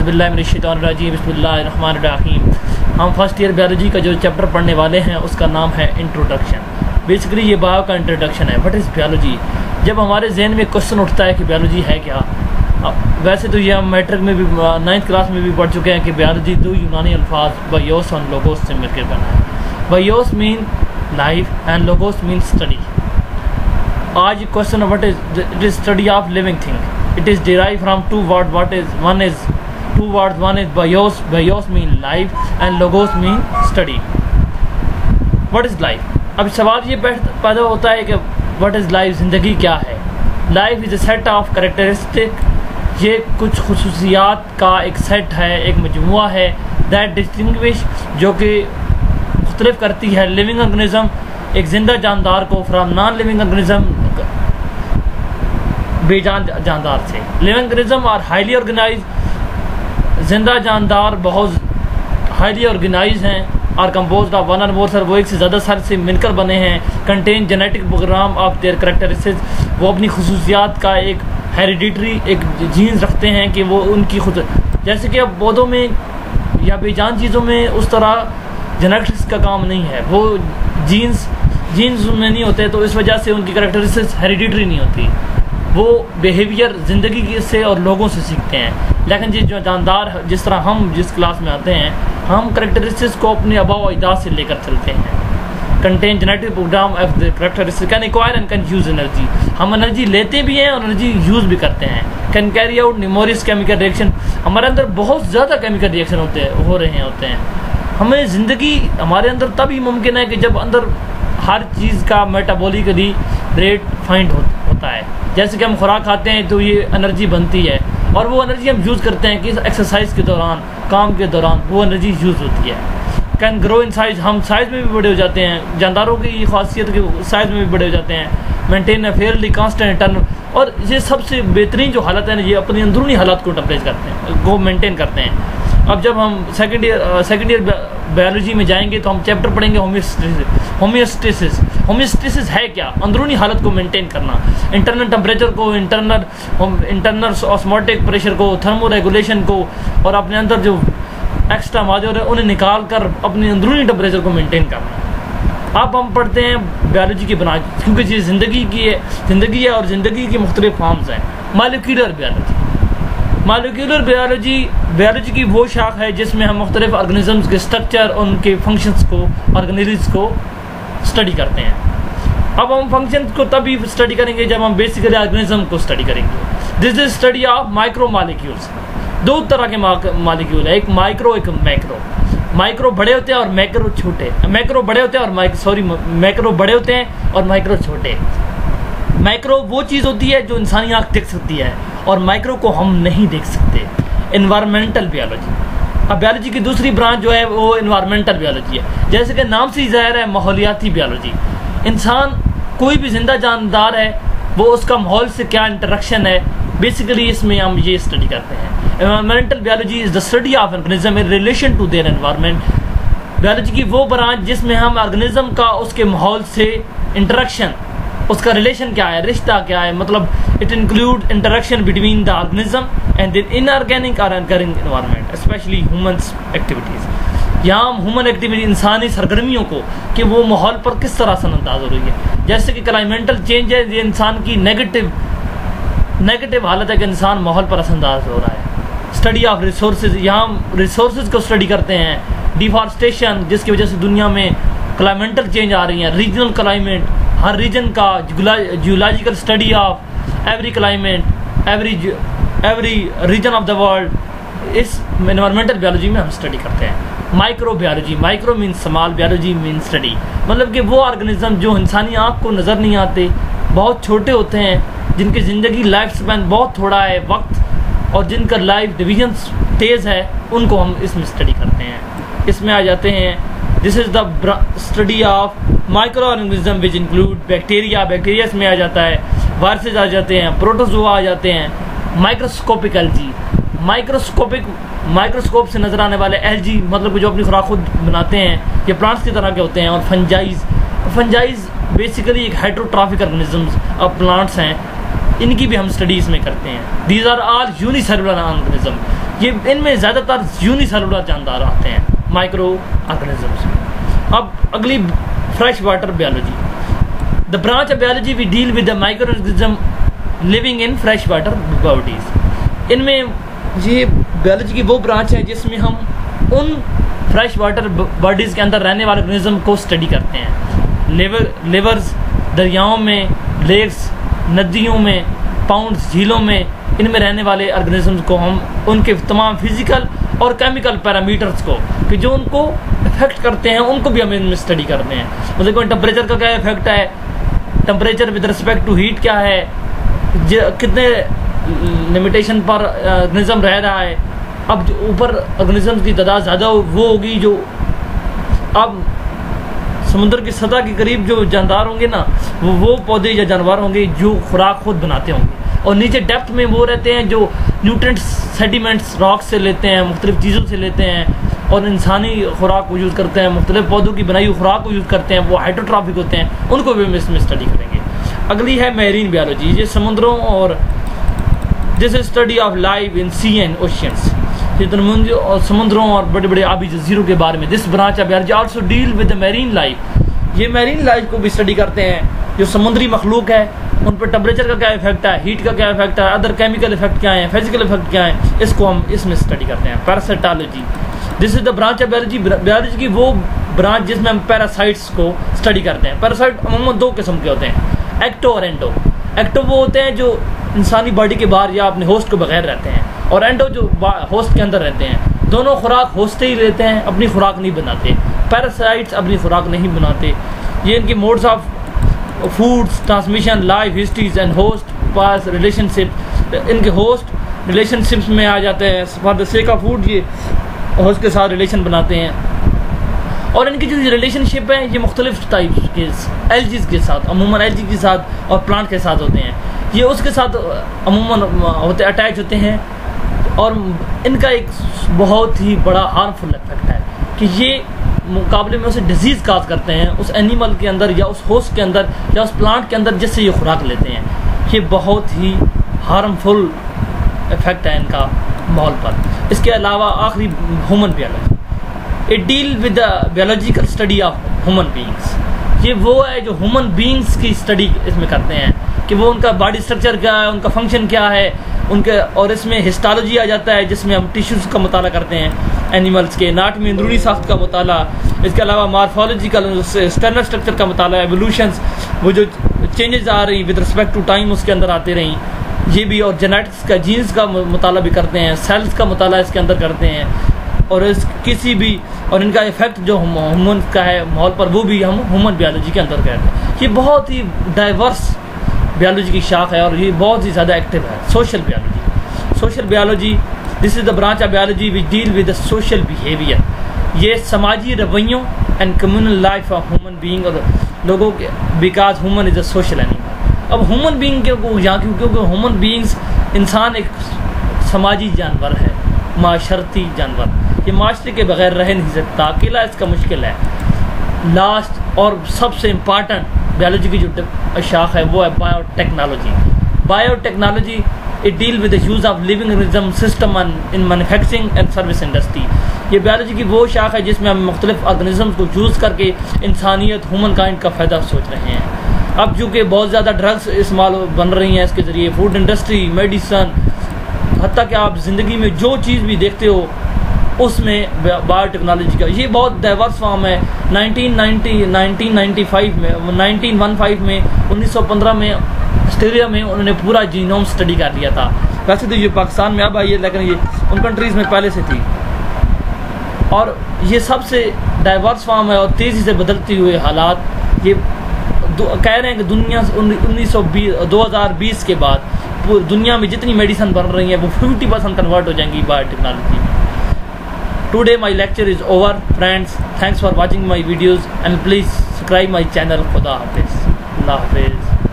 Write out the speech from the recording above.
औज़ुबिल्लाहिमिनश्शैतानिर्रजीम बिस्मिल्लाहिर्रहमानिर्रहीम। हम first year biology का जो चैप्टर पढ़ने वाले हैं उसका नाम है इंट्रोडक्शन। बेसिकली ये बायो का इंट्रोडक्शन है। What is biology. जब हमारे जहन में क्वेश्चन उठता है कि बायोलॉजी है क्या, वैसे तो ये हम मैट्रिक में भी 9th क्लास में भी पढ़ चुके हैं कि बायोलॉजी दो यूनानी अल्फाज बायोस और लोगोस से मिलकर बना है। Bios mean life and logos mean study. आज question what is it is study of living thing. It is derive from two word. What is one is two words. One is bios. Bios mean life and logos mean study. What is life. अब सवाल ये पैदा होता है कि what is life, ज़िंदगी क्या है। Life is a set of characteristic. ये कुछ खुसूसियात का एक सेट है, एक मजमुआ है दैट डिस्टिंग्विश, जो कि मुख्तलिफ करती है लिविंग ऑर्गेनिज्म, एक जिंदा जानदार को, फ्राम नॉन लिविंग ऑर्गेनिज्म, बेजान जानदार से। लिविंग ऑर्गेनिज्म और हाईली ऑर्गेनाइज। जिंदा जानदार बहुत हाईली ऑर्गेनाइज हैं और कंपोज्ड ऑफ वन और मोर सेल, वो एक से ज़्यादा सेल से मिलकर बने हैं। Contain genetic program of their characteristics, वो अपनी खुसूसियात का एक हेरिडिटरी एक जीन्स रखते हैं कि वो उनकी खुद, जैसे कि अब पौधों में या बेजान चीज़ों में उस तरह जेनेटिक्स का काम नहीं है, वो जीन्स में नहीं होते, तो इस वजह से उनकी कैरेक्टरिस्टिक्स हेरिडिटरी नहीं होती। वो बिहेवियर ज़िंदगी से और लोगों से सीखते हैं। लेकिन जो जानदार, जिस तरह हम जिस क्लास में आते हैं, हम कैरेक्टरिस्टिक्स को अपने आबा व अजदाद से लेकर चलते हैं। Contain genetic program of the characteristics can acquire and can use energy. हम एनर्जी लेते भी हैं और एनर्जी यूज़ भी करते हैं। Can carry out numerous chemical reaction. हमारे अंदर बहुत ज़्यादा केमिकल रिएक्शन हो रहे होते हैं। हमें ज़िंदगी हमारे अंदर तभी मुमकिन है कि जब अंदर हर चीज़ का मेटाबॉलिकली रेट फाइंड होता है। जैसे कि हम खुराक खाते हैं तो ये एनर्जी बनती है और वो एनर्जी हम यूज़ करते हैं कि एक्सरसाइज के दौरान, काम के दौरान वो एनर्जी यूज़ होती है। Can grow in size. हम साइज़ में भी बड़े हो जाते हैं। जानदारों की खासियत के साइज़ में भी बड़े हो जाते हैं। Maintain a fairly constant turn. और ये सबसे बेहतरीन जो हालत है ना, ये अपनी अंदरूनी हालात को टेम्परेचर करते हैं, वो मेंटेन करते हैं। अब जब हम सेकेंड ईयर बायोलॉजी में जाएंगे तो हम चैप्टर पढ़ेंगे होमियोस्टेसिस। होमियोस्टेसिस है क्या? अंदरूनी हालत को मेंटेन करना, इंटरनल टेम्परेचर को, इंटरनल ऑस्मोटिक प्रेशर को, थर्मो रेगुलेशन को, और अपने अंदर जो एक्स्ट्रा मौजूद है उन्हें निकाल कर अपनी अंदरूनी टेम्परेचर को मेंटेन करना। अब हम पढ़ते हैं बायोलॉजी की बुनियाद, क्योंकि ये ज़िंदगी है और ज़िंदगी की मुख्तलिफ फॉर्म्स हैं। Molecular biology. मॉलिक्यूलर बायोलॉजी की वो शाख है जिसमें हम मुख्तलिफ ऑर्गेनिजम्स के स्ट्रक्चर, उनके फंक्शंस को, ऑर्गेनिजम्स को स्टडी करते हैं। अब हम फंक्शंस को तभी स्टडी करेंगे जब हम बेसिकली ऑर्गेनिज्म को स्टडी करेंगे। This is study of micro molecules. दो तरह के मॉलिक्यूल है, एक माइक्रो, एक मैक्रो। माइक्रो बड़े होते हैं और मैक्रो छोटे। मैक्रो बड़े होते हैं और मैक्रो बड़े होते हैं और माइक्रो छोटे। माइक्रो वो चीज़ होती है जो इंसानी आँख देख सकती है और माइक्रो को हम नहीं देख सकते। Environmental biology. अब बायोलॉजी की दूसरी ब्रांच जो है वो एनवायरमेंटल बायोलॉजी है। जैसे कि नाम से ही ज़ाहिर है, माहौलियाती बायोलॉजी। इंसान, कोई भी जिंदा जानदार है, वो उसका माहौल से क्या इंटरेक्शन है, बेसिकली इसमें हम ये स्टडी करते हैं। Environmental biology is the study of organism in relation to their environment. Biology की वो ब्रांच जिसमें हम ऑर्गेनिज्म का उसके माहौल से इंटरेक्शन, उसका रिलेशन क्या है, रिश्ता क्या है, मतलब it include interaction between the organism and the inorganic और organic environment, specially humans activities. यहाँ हम ह्यूमन एक्टिविटी, इंसानी सरगर्मियों को, कि वो माहौल पर किस तरह असरअंदाज हो रही है। जैसे कि क्लाइमेंटल चेंज है, ये इंसान की नेगेटिव हालत है कि इंसान माहौल पर असरअंदाज हो रहा है। Study of resources. यहाँ हम रिसोर्सेज को स्टडी करते हैं। डिफॉरेस्टेशन, जिसकी वजह से दुनिया में क्लाइमेंटल चेंज आ रही है। रीजनल क्लाइमेट, हर रीजन का geological study of every climate, every region of the world, इस एनवायरमेंटल बायोलॉजी में हम स्टडी करते हैं। Micro biology. Micro mean small, biology mean study, मतलब कि वो ऑर्गेनिज्म जो इंसानी आँख को नज़र नहीं आते, बहुत छोटे होते हैं, जिनकी ज़िंदगी लाइफ स्पैन बहुत थोड़ा है वक्त, और जिनका लाइफ डिविजन्स तेज़ है, उनको हम इसमें स्टडी करते हैं। इसमें आ जाते हैं, this is the study of micro organism which include bacteria. Bacteria इसमें आ जाता है, वायरसेज आ जाते हैं, प्रोटोजोआ आ जाते हैं। Microscopic algae. माइक्रोस्कोप से नज़र आने वाले एल्गी, मतलब जो अपनी खुराक खुद बनाते हैं, ये प्लांट्स की तरह के होते हैं। और फंजाइज बेसिकली एक हाइड्रोट्रॉफिक ऑर्गेनिजम्स अब प्लांट्स हैं, इनकी भी हम स्टडीज़ में करते हैं। These are all unicellular organism. ये इनमें ज़्यादातर यूनिसेलुलर जानदार आते हैं, माइक्रो ऑर्गेनिजम्स। अब अगली fresh water biology, the branch of biology we deal with the micro organism living in fresh water bodies. इनमें ये बायोलॉजी की वो ब्रांच है जिसमें हम उन फ्रेश वाटर बॉडीज़ के अंदर रहने वाले ऑर्गेनिज्म को स्टडी करते हैं। लेवर्स, दरियाओं में, लेक्स, नदियों में, पाउंड्स, झीलों में, इनमें रहने वाले ऑर्गेनिजम्स को हम उनके तमाम फिजिकल और केमिकल पैरामीटर्स को कि जो उनको इफेक्ट करते हैं उनको भी हम इनमें स्टडी करते हैं। मतलब कोई टेम्परेचर का क्या इफेक्ट है, temperature with respect to heat क्या है, कितने लिमिटेशन पर ऑर्गेनिज्म रह रहा है। अब जो ऊपर ऑर्गेनिज्म की तादाद ज़्यादा वो होगी, जो अब समुद्र की सतह के करीब जो जानदार होंगे ना, वो पौधे या जानवर होंगे जो खुराक खुद बनाते होंगे, और नीचे डेप्थ में वो रहते हैं जो न्यूट्रिएंट्स, सेडिमेंट्स रॉक से लेते हैं, मुख्तलिफ चीज़ों से लेते हैं और इंसानी खुराक को यूज़ करते हैं, मुख्तलिफ पौधों की बनाई हुई खुराक को यूज़ करते हैं, वो हाइड्रोट्रॉफिक होते हैं, उनको भी हम इसमें स्टडी करेंगे। अगली है मैरीन बायोलॉजी, ये समुद्रों और this is study of life in sea and oceans, और समुद्रों और बड़े बड़े आबी जजीरों के बारे में। This branch of biology also deal with the marine life, ये मैरीन लाइफ को भी स्टडी करते हैं, जो समुद्री मखलूक है उन पर टेम्परेचर का क्या इफेक्ट है, हीट का क्या इफेक्ट है, अदर केमिकल इफेक्ट क्या है, फिजिकल इफेक्ट क्या है, इसको हम इसमें स्टडी करते हैं। Parasitology, this is the branch of biology, biology की वो ब्रांच जिसमें हम पैरासाइट्स को स्टडी करते हैं। पैरासाइट अमूमन दो किस्म के होते हैं, एक्टो और एंडो। एक्टो वो होते हैं जो इंसानी बॉडी के बाहर या अपने होस्ट के बगैर रहते हैं, और एंडो जो होस्ट के अंदर रहते हैं। दोनों खुराक होस्ट ही लेते हैं, अपनी खुराक नहीं बनाते। पैरासाइट्स अपनी खुराक नहीं बनाते। ये इनके modes of foods, transmission, life histories and host pass relationship, इनके होस्ट रिलेशनशिप्स में आ जाते हैं। For the sake of food ये होस्ट के साथ रिलेशन बनाते हैं, और इनकी जो रिलेशनशिप है ये मुख्तलिफ टाइप्स के एल्जीज के साथ, अमूमन एल्जी के साथ और प्लांट के साथ होते हैं। ये उसके साथ अमूमन होते अटैच होते हैं, और इनका एक बहुत ही बड़ा हार्मफुल इफेक्ट है कि ये मुकाबले में उसे डिजीज़ काज करते हैं उस एनिमल के अंदर या उस होस्ट के अंदर या उस प्लांट के अंदर जिससे ये खुराक लेते हैं। ये बहुत ही हार्मफुल इफेक्ट है इनका माहौल पर। इसके अलावा आखिरी human biology, it deal with the biological study of human beings. ये वो है जो ह्यूमन बीइंग्स की स्टडी इसमें करते हैं कि वो उनका बॉडी स्ट्रक्चर क्या है, उनका फंक्शन क्या है उनके, और इसमें हिस्टोलॉजी आ जाता है जिसमें हम टिश्यूज़ का मुताला करते हैं एनिमल्स के, एनाटमी अंदरूनी साख्त का मुताला। इसके अलावा मार्फोलॉजिकल स्टर्नल स्ट्रक्चर का मुताला, एवोल्यूशंस, वो जो चेंजेस आ रही विद रिस्पेक्ट टू टाइम उसके अंदर आते रही, ये भी, और जेनेटिक्स का, जीन्स का मुताला भी करते हैं, सेल्स का मुताला इसके अंदर करते हैं, और इस किसी भी और इनका इफेक्ट जो ह्यूमन का है माहौल पर वो भी हम ह्यूमन बायोलॉजी के अंदर करते हैं। ये बहुत ही डाइवर्स बायोलॉजी की शाख है और ये बहुत ही ज़्यादा एक्टिव है। Social biology, social biology, this is the branch of biology which deal with the social behaviour. ये समाजी रवैयों and communal life of human being और लोगों के, because human is a social animal. अब ह्यूमन बीइंग के यहाँ क्योंकि ह्यूमन बीइंग्स, इंसान एक समाजी जानवर है, माशरती जानवर, ये माशरे के बगैर रह नहीं सकता, अकेला इसका मुश्किल है। लास्ट और सबसे इम्पॉर्टेंट बायोलॉजी की जो शाख है वो है biotechnology. Biotechnology it deal with the use of living organism system in manufacturing and service industry. ये बायोलॉजी की वो शाख है जिसमें हम मुख्तलिफ ऑर्गेनिज्म को यूज़ करके इंसानियत, ह्यूमन काइंड का फ़ायदा सोच रहे हैं। अब चूँकि बहुत ज़्यादा ड्रग्स इस्तेमाल बन रही हैं इसके ज़रिए, फूड इंडस्ट्री, मेडिसन, हत्ता कि आप ज़िंदगी में जो चीज़ भी देखते हो उसमें बायोटेक्नोलॉजी का ये बहुत डाइवर्स फॉर्म है। 1915 में 1915 में ऑस्ट्रेलिया में उन्होंने पूरा जीनोम स्टडी कर लिया था। वैसे तो ये पाकिस्तान में अब आई है लेकिन ये उन कंट्रीज़ में पहले से थी, और ये सबसे डाइवर्स फॉर्म है और तेज़ी से बदलते हुए हालात। ये कह रहे हैं कि दुनिया 2020 के बाद पूरी दुनिया में जितनी मेडिसिन बन रही है वो 50% कन्वर्ट हो जाएंगी biotechnology. Today my lecture is over, friends. Thanks for watching my videos and please subscribe my channel. Khuda Hafiz. Allah Hafiz.